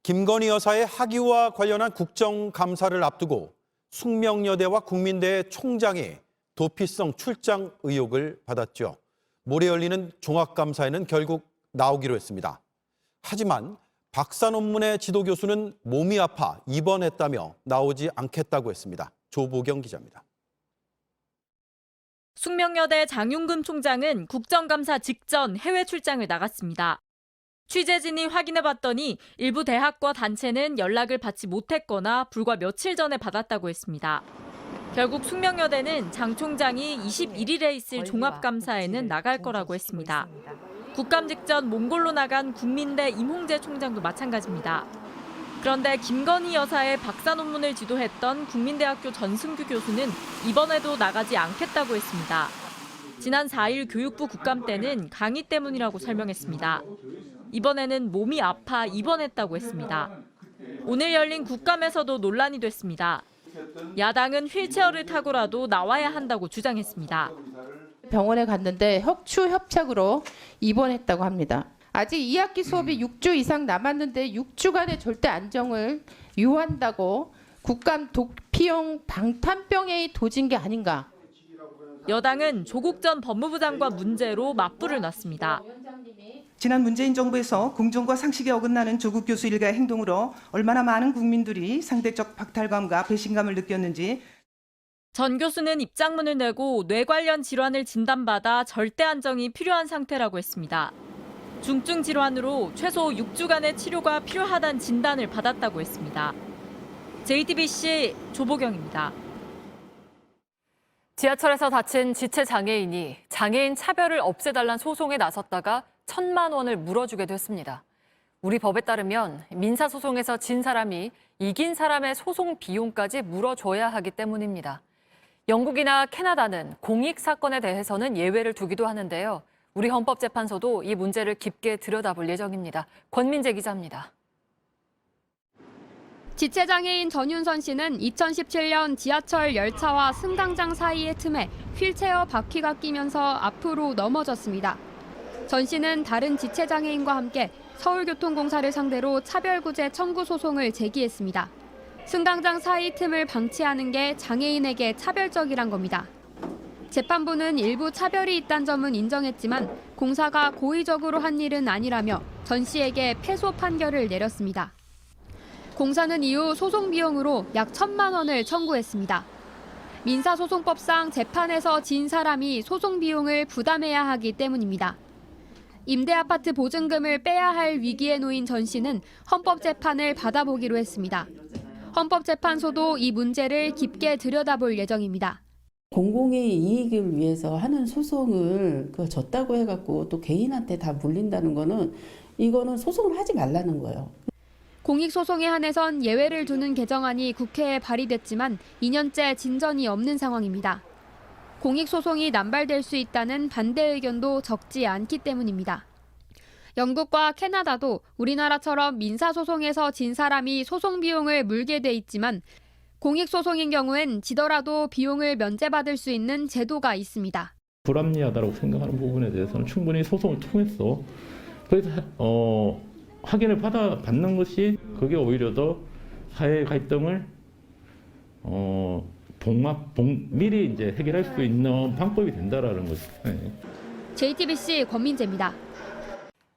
김건희 여사의 학위와 관련한 국정감사를 앞두고 숙명여대와 국민대 총장이 도피성 출장 의혹을 받았죠. 모레 열리는 종합감사에는 결국 나오기로 했습니다. 하지만 박사 논문의 지도 교수는 몸이 아파 입원했다며 나오지 않겠다고 했습니다. 조보경 기자입니다. 숙명여대 장윤금 총장은 국정감사 직전 해외 출장을 나갔습니다. 취재진이 확인해봤더니 일부 대학과 단체는 연락을 받지 못했거나 불과 며칠 전에 받았다고 했습니다. 결국 숙명여대는 장 총장이 21일에 있을 종합감사에는 나갈 거라고 했습니다. 국감 직전 몽골로 나간 국민대 임홍재 총장도 마찬가지입니다. 그런데 김건희 여사의 박사 논문을 지도했던 국민대학교 전승규 교수는 이번에도 나가지 않겠다고 했습니다. 지난 4일 교육부 국감 때는 강의 때문이라고 설명했습니다. 이번에는 몸이 아파 입원했다고 했습니다. 오늘 열린 국감에서도 논란이 됐습니다. 야당은 휠체어를 타고라도 나와야 한다고 주장했습니다. 병원에 갔는데 척추 협착으로 입원했다고 합니다. 아직 2학기 수업이 6주 이상 남았는데 6주간의 절대 안정을 유한다고 국감 도피용 방탄병에 도진 게 아닌가. 여당은 조국 전 법무부 장관 문제로 맞불을 놨습니다. 지난 문재인 정부에서 공정과 상식에 어긋나는 조국 교수 일가의 행동으로 얼마나 많은 국민들이 상대적 박탈감과 배신감을 느꼈는지. 전 교수는 입장문을 내고 뇌 관련 질환을 진단받아 절대 안정이 필요한 상태라고 했습니다. 중증 질환으로 최소 6주간의 치료가 필요하다는 진단을 받았다고 했습니다. JTBC 조보경입니다. 지하철에서 다친 지체장애인이 장애인 차별을 없애달란 소송에 나섰다가 1,000만 원을 물어주게 됐습니다. 우리 법에 따르면 민사소송에서 진 사람이 이긴 사람의 소송 비용까지 물어줘야 하기 때문입니다. 영국이나 캐나다는 공익 사건에 대해서는 예외를 두기도 하는데요. 우리 헌법재판소도 이 문제를 깊게 들여다볼 예정입니다. 권민재 기자입니다. 지체장애인 전윤선 씨는 2017년 지하철 열차와 승강장 사이의 틈에 휠체어 바퀴가 끼면서 앞으로 넘어졌습니다. 전 씨는 다른 지체장애인과 함께 서울교통공사를 상대로 차별구제 청구 소송을 제기했습니다. 승강장 사이 틈을 방치하는 게 장애인에게 차별적이란 겁니다. 재판부는 일부 차별이 있다는 점은 인정했지만 공사가 고의적으로 한 일은 아니라며 전 씨에게 패소 판결을 내렸습니다. 공사는 이후 소송 비용으로 약 1,000만 원을 청구했습니다. 민사소송법상 재판에서 진 사람이 소송 비용을 부담해야 하기 때문입니다. 임대아파트 보증금을 빼야 할 위기에 놓인 전 씨는 헌법재판을 받아보기로 했습니다. 헌법재판소도 이 문제를 깊게 들여다볼 예정입니다. 공공의 이익을 위해서 하는 소송을 졌다고 해갖고 또 개인한테 다 물린다는 거는 이거는 소송을 하지 말라는 거예요. 공익소송에 한해선 예외를 두는 개정안이 국회에 발의됐지만 2년째 진전이 없는 상황입니다. 공익소송이 남발될 수 있다는 반대 의견도 적지 않기 때문입니다. 영국과 캐나다도 우리나라처럼 민사소송에서 진 사람이 소송 비용을 물게 돼 있지만 공익소송인 경우엔 지더라도 비용을 면제받을 수 있는 제도가 있습니다. 불합리하다고 생각하는 부분에 대해서는 충분히 소송을 통해서 그래서 확인을 받는 것이 그게 오히려 더 사회 갈등을 미리 이제 해결할 수 있는 방법이 된다라는 거죠. 네. JTBC 권민재입니다.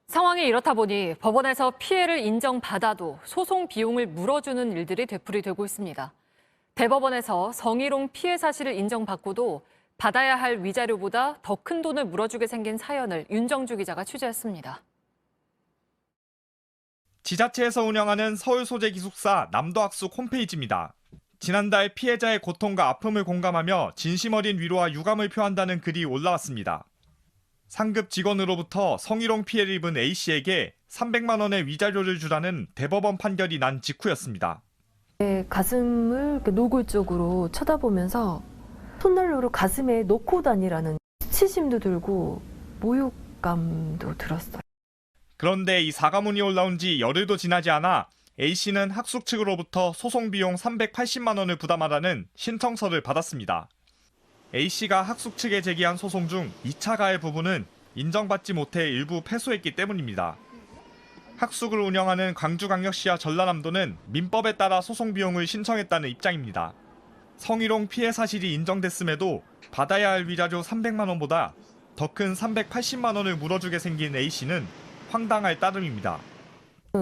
상황이 이렇다 보니 법원에서 피해를 인정받아도 소송 비용을 물어주는 일들이 되풀이되고 있습니다. 대법원에서 성희롱 피해 사실을 인정받고도 받아야 할 위자료보다 더 큰 돈을 물어주게 생긴 사연을 윤정주 기자가 취재했습니다. 지자체에서 운영하는 서울 소재 기숙사 남도학숙 홈페이지입니다. 지난달 피해자의 고통과 아픔을 공감하며 진심 어린 위로와 유감을 표한다는 글이 올라왔습니다. 상급 직원으로부터 성희롱 피해를 입은 A씨에게 300만 원의 위자료를 주라는 대법원 판결이 난 직후였습니다. 가슴을 노골적으로 쳐다보면서 손난로를 가슴에 놓고 다니라는 수치심도 들고 모욕감도 들었어요. 그런데 이 사과문이 올라온 지 열흘도 지나지 않아 A씨는 학숙 측으로부터 소송 비용 380만 원을 부담하라는 신청서를 받았습니다. A씨가 학숙 측에 제기한 소송 중 2차 가해 부분은 인정받지 못해 일부 패소했기 때문입니다. 학숙을 운영하는 광주광역시와 전라남도는 민법에 따라 소송 비용을 신청했다는 입장입니다. 성희롱 피해 사실이 인정됐음에도 받아야 할 위자료 300만 원보다 더 큰 380만 원을 물어주게 생긴 A씨는 황당할 따름입니다.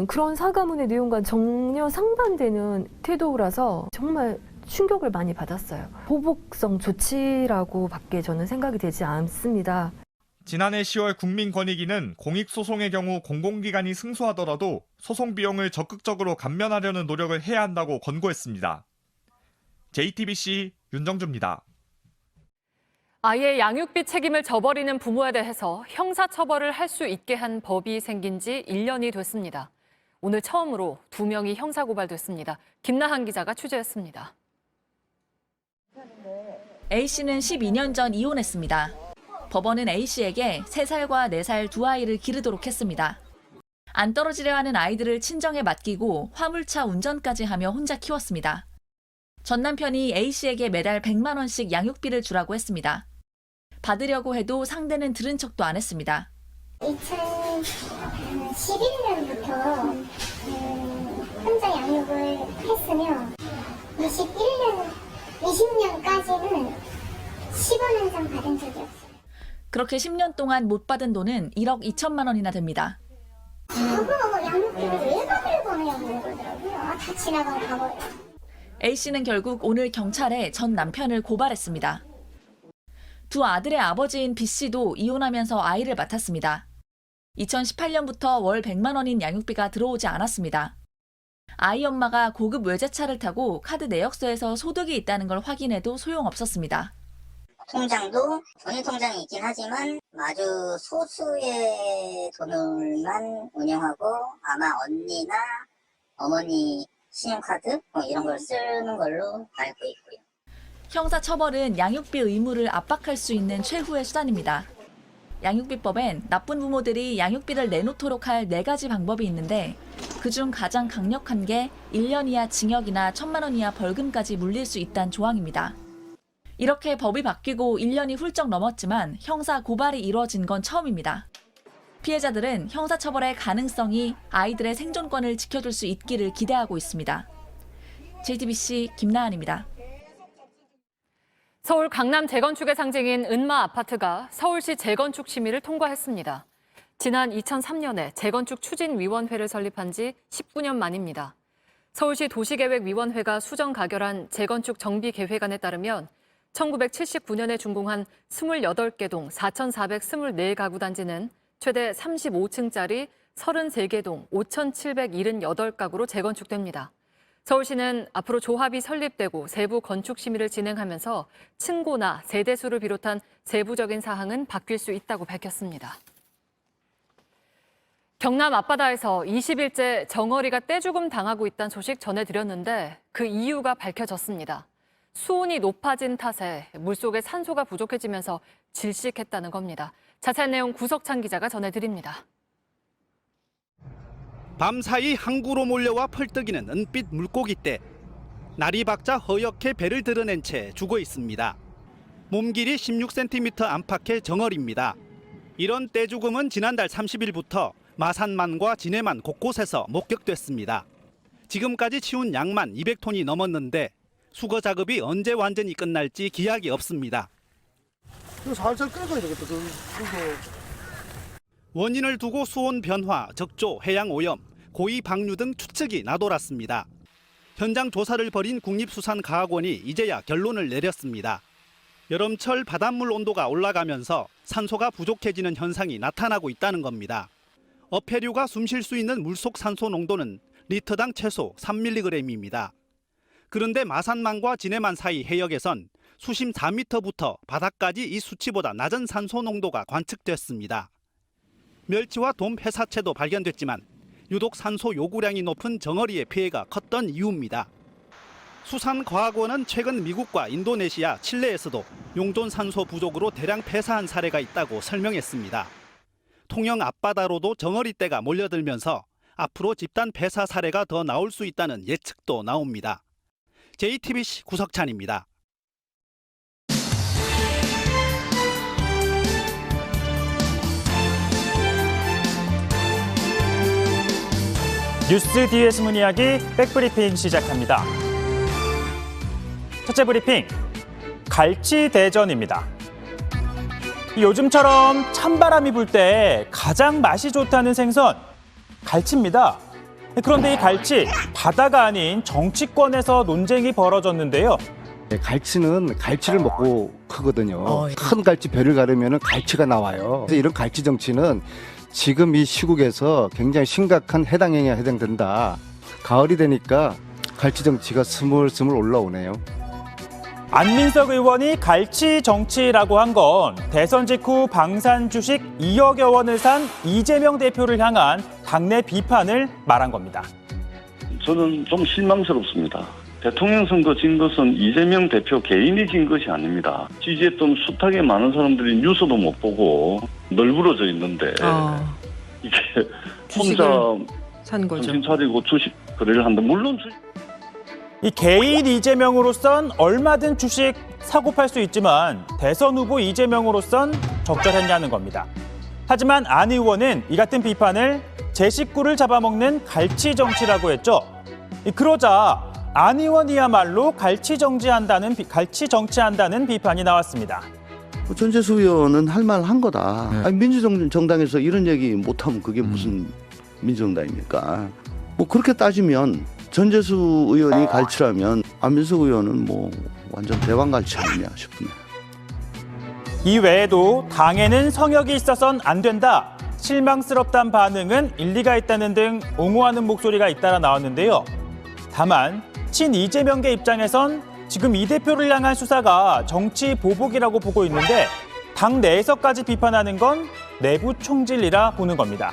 그런 사과문의 내용과 전혀 상반되는 태도라서 정말 충격을 많이 받았어요. 보복성 조치라고 밖에 저는 생각이 되지 않습니다. 지난해 10월 국민권익위는 공익소송의 경우 공공기관이 승소하더라도 소송 비용을 적극적으로 감면하려는 노력을 해야 한다고 권고했습니다. JTBC 윤정주입니다. 아이의 양육비 책임을 져버리는 부모에 대해서 형사처벌을 할 수 있게 한 법이 생긴 지 1년이 됐습니다. 오늘 처음으로 2명이 형사고발됐습니다. 김나한 기자가 취재했습니다. A씨는 12년 전 이혼했습니다. 법원은 A씨에게 3살과 4살 두 아이를 기르도록 했습니다. 안 떨어지려 하는 아이들을 친정에 맡기고 화물차 운전까지 하며 혼자 키웠습니다. 전 남편이 A씨에게 매달 100만 원씩 양육비를 주라고 했습니다. 받으려고 해도 상대는 들은 척도 안 했습니다. 2011년부터 혼자 양육을 했으며 20년까지는 10원 한 장 받은 적이 없어요. 그렇게 10년 동안 못 받은 돈은 1억 2천만 원이나 됩니다. 저거 양육비를 왜 받으려고 하냐고 그러더라고요. 다 지나간 과거예요. A씨는 결국 오늘 경찰에 전 남편을 고발했습니다. 두 아들의 아버지인 B씨도 이혼하면서 아이를 맡았습니다. 2018년부터 월 100만 원인 양육비가 들어오지 않았습니다. 아이 엄마가 고급 외제차를 타고 카드 내역서에서 소득이 있다는 걸 확인해도 소용없었습니다. 통장도 전유 통장이 있긴 하지만 아주 소수의 돈을만 운영하고 아마 언니나 어머니 신용카드 이런 걸 쓰는 걸로 알고 있고요. 형사처벌은 양육비 의무를 압박할 수 있는 최후의 수단입니다. 양육비법엔 나쁜 부모들이 양육비를 내놓도록 할 4가지 방법이 있는데 그중 가장 강력한 게 1년 이하 징역이나 1,000만 원 이하 벌금까지 물릴 수 있다는 조항입니다. 이렇게 법이 바뀌고 1년이 훌쩍 넘었지만 형사 고발이 이루어진 건 처음입니다. 피해자들은 형사처벌의 가능성이 아이들의 생존권을 지켜줄 수 있기를 기대하고 있습니다. JTBC 김나은입니다. 서울 강남 재건축의 상징인 은마 아파트가 서울시 재건축 심의를 통과했습니다. 지난 2003년에 재건축 추진위원회를 설립한 지 19년 만입니다. 서울시 도시계획위원회가 수정 가결한 재건축 정비계획안에 따르면 1979년에 준공한 28개 동 4,424가구 단지는 최대 35층짜리 33개 동 5,778가구로 재건축됩니다. 서울시는 앞으로 조합이 설립되고 세부 건축 심의를 진행하면서 층고나 세대수를 비롯한 세부적인 사항은 바뀔 수 있다고 밝혔습니다. 경남 앞바다에서 20일째 정어리가 떼죽음 당하고 있다는 소식 전해드렸는데 그 이유가 밝혀졌습니다. 수온이 높아진 탓에 물속에 산소가 부족해지면서 질식했다는 겁니다. 자세한 내용 구석찬 기자가 전해드립니다. 밤사이 항구로 몰려와 펄떡이는 은빛 물고기떼. 날이 박자 허옇게 배를 드러낸 채 죽어 있습니다. 몸 길이 16cm 안팎의 정어리입니다. 이런 떼죽음은 지난달 30일부터 마산만과 진해만 곳곳에서 목격됐습니다. 지금까지 치운 양만 200톤이 넘었는데 수거 작업이 언제 완전히 끝날지 기약이 없습니다. 살살 끓여줘야 되겠다. 원인을 두고 수온 변화, 적조, 해양 오염, 고위 방류 등 추측이 나돌았습니다. 현장 조사를 벌인 국립수산과학원이 이제야 결론을 내렸습니다. 여름철 바닷물 온도가 올라가면서 산소가 부족해지는 현상이 나타나고 있다는 겁니다. 어패류가 숨 쉴 수 있는 물속 산소 농도는 리터당 최소 3mg입니다. 그런데 마산만과 진해만 사이 해역에선 수심 4m부터 바닥까지 이 수치보다 낮은 산소 농도가 관측됐습니다. 멸치와 돔 회사체도 발견됐지만 유독 산소 요구량이 높은 정어리의 피해가 컸던 이유입니다. 수산과학원은 최근 미국과 인도네시아, 칠레에서도 용존 산소 부족으로 대량 폐사한 사례가 있다고 설명했습니다. 통영 앞바다로도 정어리떼가 몰려들면서 앞으로 집단 폐사 사례가 더 나올 수 있다는 예측도 나옵니다. JTBC 구석찬입니다. 뉴스 뒤에 숨은 이야기 백브리핑 시작합니다. 첫째 브리핑, 갈치 대전입니다. 요즘처럼 찬바람이 불 때 가장 맛이 좋다는 생선, 갈치입니다. 그런데 이 갈치, 바다가 아닌 정치권에서 논쟁이 벌어졌는데요. 갈치는 갈치를 먹고 크거든요. 큰 갈치 배를 가르면 갈치가 나와요. 그래서 이런 갈치 정치는 지금 이 시국에서 굉장히 심각한 해당 행위에 해당된다. 가을이 되니까 갈치 정치가 스물스물 올라오네요. 안민석 의원이 갈치 정치라고 한 건 대선 직후 방산 주식 2억여 원을 산 이재명 대표를 향한 당내 비판을 말한 겁니다. 저는 좀 실망스럽습니다. 대통령 선거 진 것은 이재명 대표 개인이 진 것이 아닙니다. 지지했던 숱하게 많은 사람들이 뉴스도 못 보고 널브러져 있는데 이게 혼자 산 거죠. 정신 차리고 주식 거래를 한다. 물론 주식 이 개인 이재명으로선 얼마든 주식 사고 팔 수 있지만 대선 후보 이재명으로선 적절했냐는 겁니다. 하지만 안 의원은 이 같은 비판을 제 식구를 잡아먹는 갈치 정치라고 했죠. 그러자 안 의원이야말로 갈치 정치한다는 비판이 나왔습니다. 전재수 의원은 할 말 한 거다. 아니, 민주정당에서 이런 얘기 못하면 그게 무슨 민주정당입니까? 뭐 그렇게 따지면 전재수 의원이 갈치라면 안민석 의원은 뭐 완전 대왕갈치 아니냐 싶습니다. 이 외에도 당에는 성역이 있어선 안 된다. 실망스럽다는 반응은 일리가 있다는 등 옹호하는 목소리가 잇따라 나왔는데요. 다만 친 이재명계 입장에선 지금 이 대표를 향한 수사가 정치 보복이라고 보고 있는데 당 내에서까지 비판하는 건 내부 총질이라 보는 겁니다.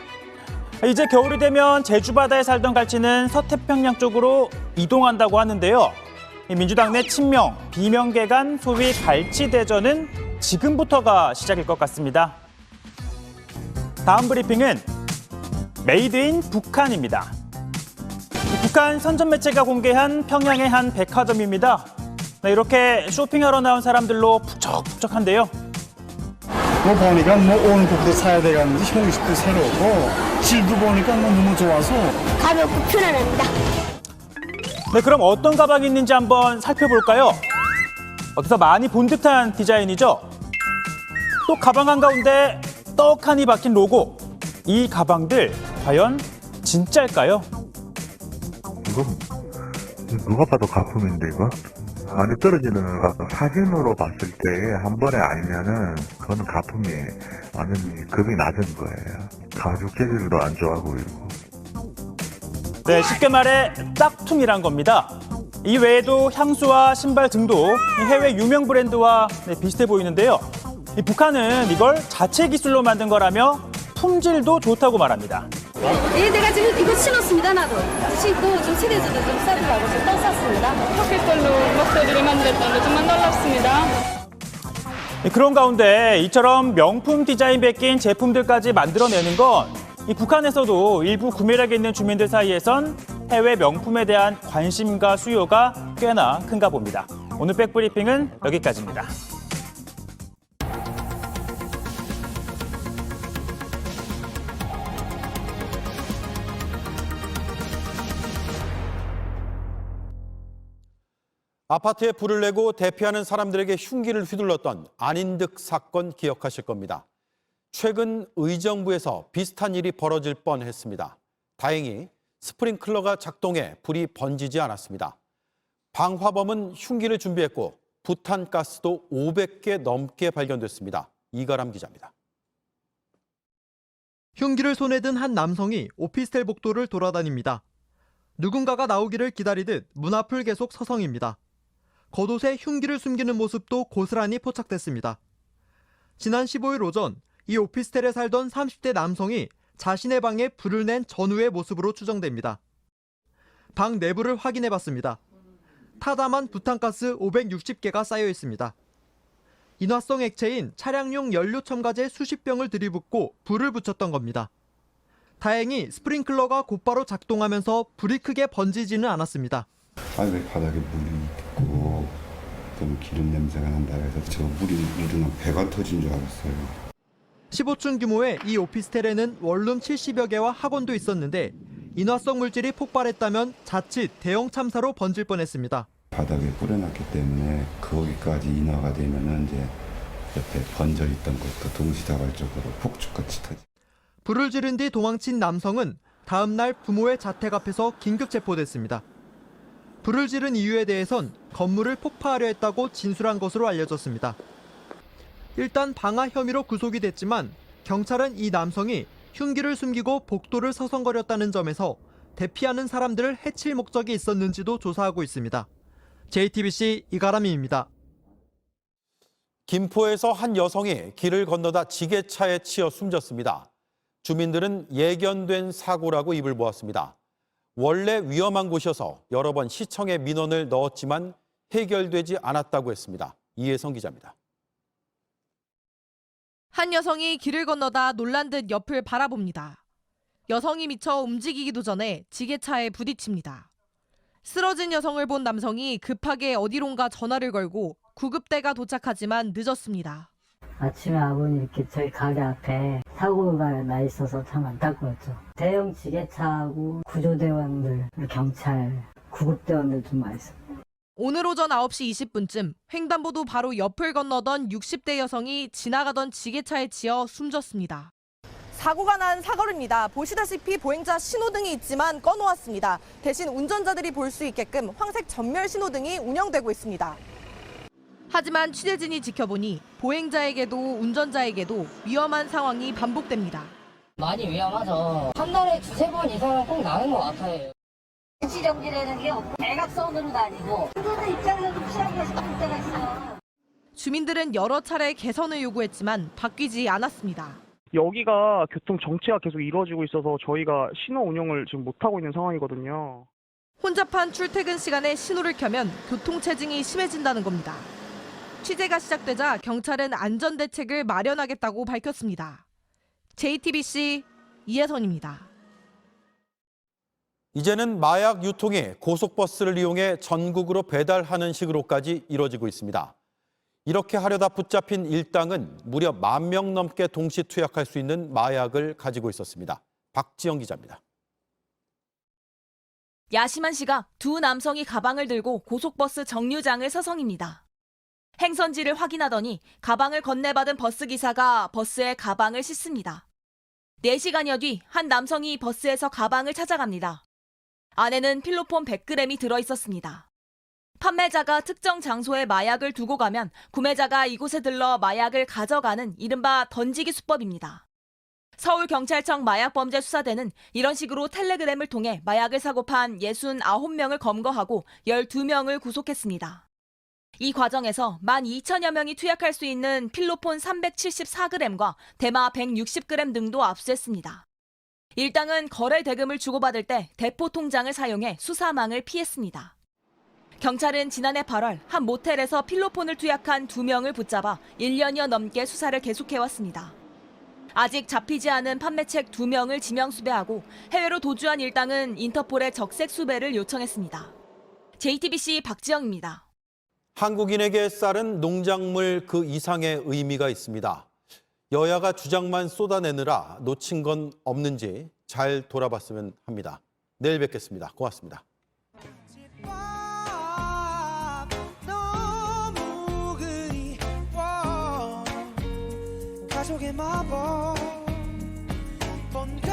이제 겨울이 되면 제주 바다에 살던 갈치는 서태평양 쪽으로 이동한다고 하는데요. 민주당 내 친명, 비명계 간 소위 갈치 대전은 지금부터가 시작일 것 같습니다. 다음 브리핑은 메이드 인 북한입니다. 북한 선전 매체가 공개한 평양의 한 백화점입니다. 이렇게 쇼핑하러 나온 사람들로 북적북적한데요. 뭐 보니까 뭐 온 국도 사야 되겠는데 형식도 새로고 질도 보니까 뭐 너무 좋아서 가볍고 편안합니다. 네, 그럼 어떤 가방이 있는지 한번 살펴볼까요? 어디서 많이 본 듯한 디자인이죠? 또 가방 한가운데 떡하니 박힌 로고. 이 가방들 과연 진짜일까요? 이거 누가 봐도 가품인데 이거? 안에 떨어지는 사진으로 봤을 때 한 번에 아니면은 그거는 가품이 완전히 급이 낮은 거예요. 가죽 재질도 안 좋아 보이고. 네, 쉽게 말해 짝퉁이란 겁니다. 이 외에도 향수와 신발 등도 해외 유명 브랜드와 비슷해 보이는데요. 북한은 이걸 자체 기술로 만든 거라며 품질도 좋다고 말합니다. 예, 내가 지금 이거 신었습니다. 나도 신고 좀 시리즈도 좀 써보려고 좀 떡 샀습니다. 터키 걸로 목도리를 만들었다는데 정말 놀랍습니다. 그런 가운데 이처럼 명품 디자인 베낀 제품들까지 만들어내는 건 이 북한에서도 일부 구매력이 있는 주민들 사이에선 해외 명품에 대한 관심과 수요가 꽤나 큰가 봅니다. 오늘 백브리핑은 여기까지입니다. 아파트에 불을 내고 대피하는 사람들에게 흉기를 휘둘렀던 안인득 사건 기억하실 겁니다. 최근 의정부에서 비슷한 일이 벌어질 뻔했습니다. 다행히 스프링클러가 작동해 불이 번지지 않았습니다. 방화범은 흉기를 준비했고 부탄가스도 500개 넘게 발견됐습니다. 이가람 기자입니다. 흉기를 손에 든 한 남성이 오피스텔 복도를 돌아다닙니다. 누군가가 나오기를 기다리듯 문 앞을 계속 서성입니다. 겉옷에 흉기를 숨기는 모습도 고스란히 포착됐습니다. 지난 15일 오전 이 오피스텔에 살던 30대 남성이 자신의 방에 불을 낸 전후의 모습으로 추정됩니다. 방 내부를 확인해봤습니다. 타담한 부탄가스 560개가 쌓여 있습니다. 인화성 액체인 차량용 연료 첨가제 수십 병을 들이붓고 불을 붙였던 겁니다. 다행히 스프링클러가 곧바로 작동하면서 불이 크게 번지지는 않았습니다. 아니 왜 바닥에 물이 있고 좀 기름 냄새가 난다 해서 저 물이 묻으면 배가 터진 줄 알았어요. 15층 규모의 이 오피스텔에는 원룸 70여 개와 학원도 있었는데 인화성 물질이 폭발했다면 자칫 대형 참사로 번질 뻔했습니다. 바닥에 뿌려놨기 때문에 거기까지 인화가 되면은 이제 옆에 번져 있던 것도 동시다발적으로 폭죽같이 터지. 불을 지른 뒤 도망친 남성은 다음 날 부모의 자택 앞에서 긴급 체포됐습니다. 불을 지른 이유에 대해선 건물을 폭파하려 했다고 진술한 것으로 알려졌습니다. 일단 방화 혐의로 구속이 됐지만 경찰은 이 남성이 흉기를 숨기고 복도를 서성거렸다는 점에서 대피하는 사람들을 해칠 목적이 있었는지도 조사하고 있습니다. JTBC 이가람입니다. 김포에서 한 여성이 길을 건너다 지게차에 치여 숨졌습니다. 주민들은 예견된 사고라고 입을 모았습니다. 원래 위험한 곳이어서 여러 번 시청에 민원을 넣었지만 해결되지 않았다고 했습니다. 이혜성 기자입니다. 한 여성이 길을 건너다 놀란 듯 옆을 바라봅니다. 여성이 미쳐 움직이기도 전에 지게차에 부딪힙니다. 쓰러진 여성을 본 남성이 급하게 어디론가 전화를 걸고 구급대가 도착하지만 늦었습니다. 아침에 아버님 이렇게 저희 가게 앞에 사고가 나 있어서 참 안타까웠죠. 대형 지게차하고 구조대원들, 경찰, 구급대원들 좀 많이 있어요. 오늘 오전 9시 20분쯤 횡단보도 바로 옆을 건너던 60대 여성이 지나가던 지게차에 치여 숨졌습니다. 사고가 난 사거리입니다. 보시다시피 보행자 신호등이 있지만 꺼놓았습니다. 대신 운전자들이 볼 수 있게끔 황색 전멸 신호등이 운영되고 있습니다. 하지만 취재진이 지켜보니 보행자에게도 운전자에게도 위험한 상황이 반복됩니다. 많이 위험하죠. 한 달에 2-3번 이상은 꼭 나는 것 같아요. 일시 정지되는 게 대각선으로 다니고 그거는 입장료도 피하기가 싶을 때가 있어요. 주민들은 여러 차례 개선을 요구했지만 바뀌지 않았습니다. 여기가 교통 정체가 계속 이루어지고 있어서 저희가 신호 운영을 지금 못하고 있는 상황이거든요. 혼잡한 출퇴근 시간에 신호를 켜면 교통체증이 심해진다는 겁니다. 취재가 시작되자 경찰은 안전대책을 마련하겠다고 밝혔습니다. JTBC 이혜선입니다. 이제는 마약 유통이 고속버스를 이용해 전국으로 배달하는 식으로까지 이뤄지고 있습니다. 이렇게 하려다 붙잡힌 일당은 무려 10,000명 넘게 동시 투약할 수 있는 마약을 가지고 있었습니다. 박지영 기자입니다. 야심한 시각 두 남성이 가방을 들고 고속버스 정류장을 서성입니다. 행선지를 확인하더니 가방을 건네받은 버스기사가 버스에 가방을 싣습니다. 4시간여 뒤 한 남성이 버스에서 가방을 찾아갑니다. 안에는 필로폰 100g이 들어있었습니다. 판매자가 특정 장소에 마약을 두고 가면 구매자가 이곳에 들러 마약을 가져가는 이른바 던지기 수법입니다. 서울경찰청 마약범죄수사대는 이런 식으로 텔레그램을 통해 마약을 사고 판 69명을 검거하고 12명을 구속했습니다. 이 과정에서 12,000여 명이 투약할 수 있는 필로폰 374g과 대마 160g 등도 압수했습니다. 일당은 거래 대금을 주고받을 때 대포 통장을 사용해 수사망을 피했습니다. 경찰은 지난해 8월 한 모텔에서 필로폰을 투약한 2명을 붙잡아 1년여 넘게 수사를 계속해왔습니다. 아직 잡히지 않은 판매책 2명을 지명수배하고 해외로 도주한 일당은 인터폴에 적색수배를 요청했습니다. JTBC 박지영입니다. 한국인에게 쌀은 농작물 그 이상의 의미가 있습니다. 여야가 주장만 쏟아내느라 놓친 건 없는지 잘 돌아봤으면 합니다. 내일 뵙겠습니다. 고맙습니다. 가족의 마법 뭔가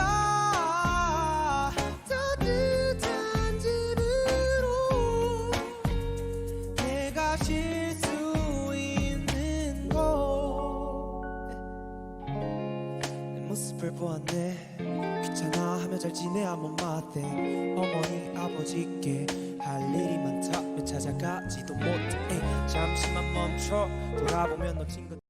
따뜻한 집으로 내가 쉴 수 있는 곳 내 모습을 보았네 귀찮아 하며 잘 지내야 못마땅 어머니 아버지께 할 일이 많다 왜 찾아가지도 못해 잠시만 멈춰 돌아보면 놓친 것